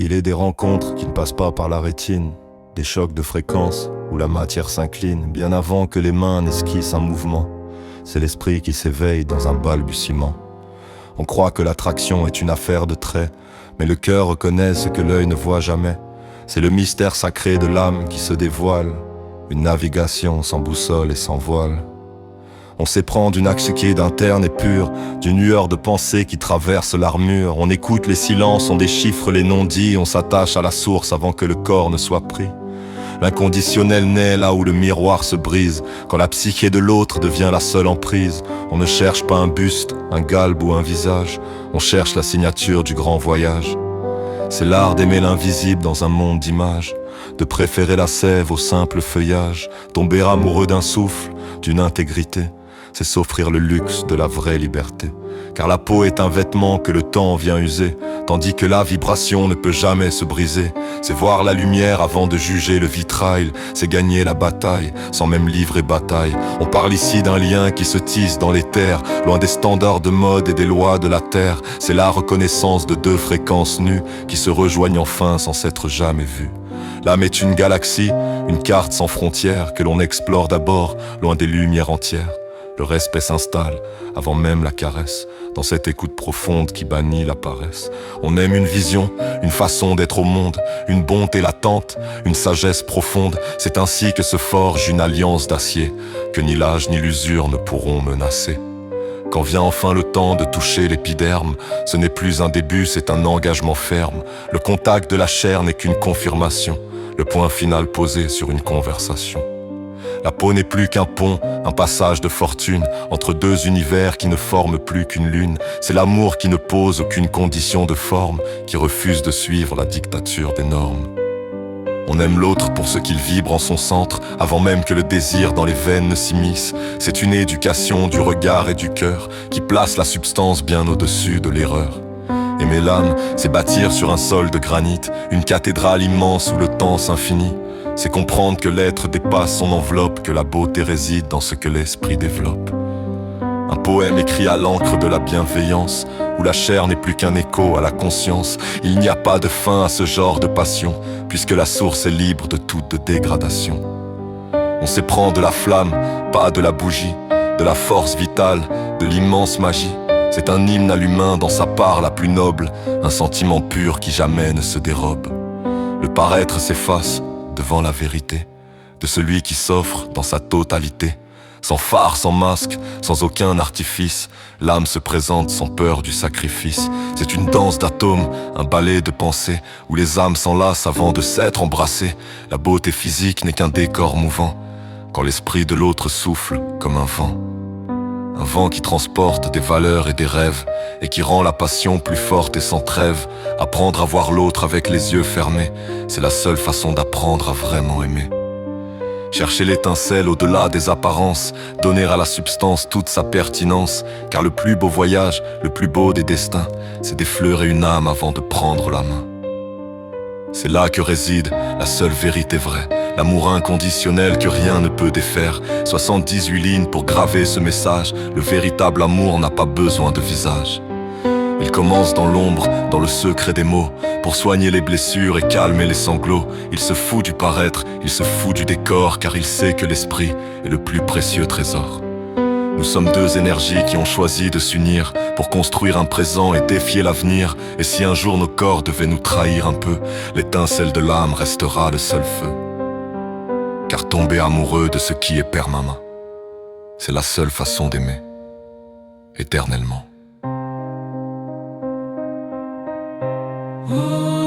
Il est des rencontres qui ne passent pas par la rétine, des chocs de fréquence où la matière s'incline, bien avant que les mains n'esquissent un mouvement. C'est l'esprit qui s'éveille dans un balbutiement. On croit que l'attraction est une affaire de traits, mais le cœur reconnaît ce que l'œil ne voit jamais. C'est le mystère sacré de l'âme qui se dévoile, une navigation sans boussole et sans voile. On s'éprend d'une axe qui est interne et pure, d'une lueur de pensée qui traverse l'armure. On écoute les silences, on déchiffre les non-dits, on s'attache à la source avant que le corps ne soit pris. L'inconditionnel naît là où le miroir se brise, quand la psyché de l'autre devient la seule emprise. On ne cherche pas un buste, un galbe ou un visage, on cherche la signature du grand voyage. C'est l'art d'aimer l'invisible dans un monde d'images, de préférer la sève au simple feuillage, tomber amoureux d'un souffle, d'une intégrité. C'est s'offrir le luxe de la vraie liberté. Car la peau est un vêtement que le temps vient user, tandis que la vibration ne peut jamais se briser. C'est voir la lumière avant de juger le vitrail, c'est gagner la bataille sans même livrer bataille. On parle ici d'un lien qui se tisse dans les terres, loin des standards de mode et des lois de la terre. C'est la reconnaissance de deux fréquences nues qui se rejoignent enfin sans s'être jamais vues. L'âme est une galaxie, une carte sans frontières que l'on explore d'abord, loin des lumières entières. Le respect s'installe, avant même la caresse, dans cette écoute profonde qui bannit la paresse. On aime une vision, une façon d'être au monde, une bonté latente, une sagesse profonde. C'est ainsi que se forge une alliance d'acier, que ni l'âge ni l'usure ne pourront menacer. Quand vient enfin le temps de toucher l'épiderme, ce n'est plus un début, c'est un engagement ferme. Le contact de la chair n'est qu'une confirmation, le point final posé sur une conversation. La peau n'est plus qu'un pont, un passage de fortune entre deux univers qui ne forment plus qu'une lune. C'est l'amour qui ne pose aucune condition de forme, qui refuse de suivre la dictature des normes. On aime l'autre pour ce qu'il vibre en son centre, avant même que le désir dans les veines ne s'immisce. C'est une éducation du regard et du cœur, qui place la substance bien au-dessus de l'erreur. Aimer l'âme, c'est bâtir sur un sol de granit, une cathédrale immense où le temps s'infinit. C'est comprendre que l'être dépasse son enveloppe, que la beauté réside dans ce que l'esprit développe. Un poème écrit à l'encre de la bienveillance, où la chair n'est plus qu'un écho à la conscience. Il n'y a pas de fin à ce genre de passion, puisque la source est libre de toute dégradation. On s'éprend de la flamme, pas de la bougie, de la force vitale, de l'immense magie. C'est un hymne à l'humain dans sa part la plus noble, un sentiment pur qui jamais ne se dérobe. Le paraître s'efface devant la vérité de celui qui s'offre dans sa totalité. Sans phare, sans masque, sans aucun artifice, l'âme se présente sans peur du sacrifice. C'est une danse d'atomes, un ballet de pensées, où les âmes s'enlacent avant de s'être embrassées. La beauté physique n'est qu'un décor mouvant, quand l'esprit de l'autre souffle comme un vent. Un vent qui transporte des valeurs et des rêves, et qui rend la passion plus forte et sans trêve. Apprendre à voir l'autre avec les yeux fermés, c'est la seule façon d'apprendre à vraiment aimer. Chercher l'étincelle au-delà des apparences, donner à la substance toute sa pertinence, car le plus beau voyage, le plus beau des destins, c'est d'effleurer une âme avant de prendre la main. C'est là que réside la seule vérité vraie, l'amour inconditionnel que rien ne peut défaire. 78 lignes pour graver ce message, le véritable amour n'a pas besoin de visage. Il commence dans l'ombre, dans le secret des mots, pour soigner les blessures et calmer les sanglots. Il se fout du paraître, il se fout du décor, car il sait que l'esprit est le plus précieux trésor. Nous sommes deux énergies qui ont choisi de s'unir pour construire un présent et défier l'avenir. Et si un jour nos corps devaient nous trahir un peu, l'étincelle de l'âme restera le seul feu. Car tomber amoureux de ce qui est permanent, c'est la seule façon d'aimer, éternellement. Oh.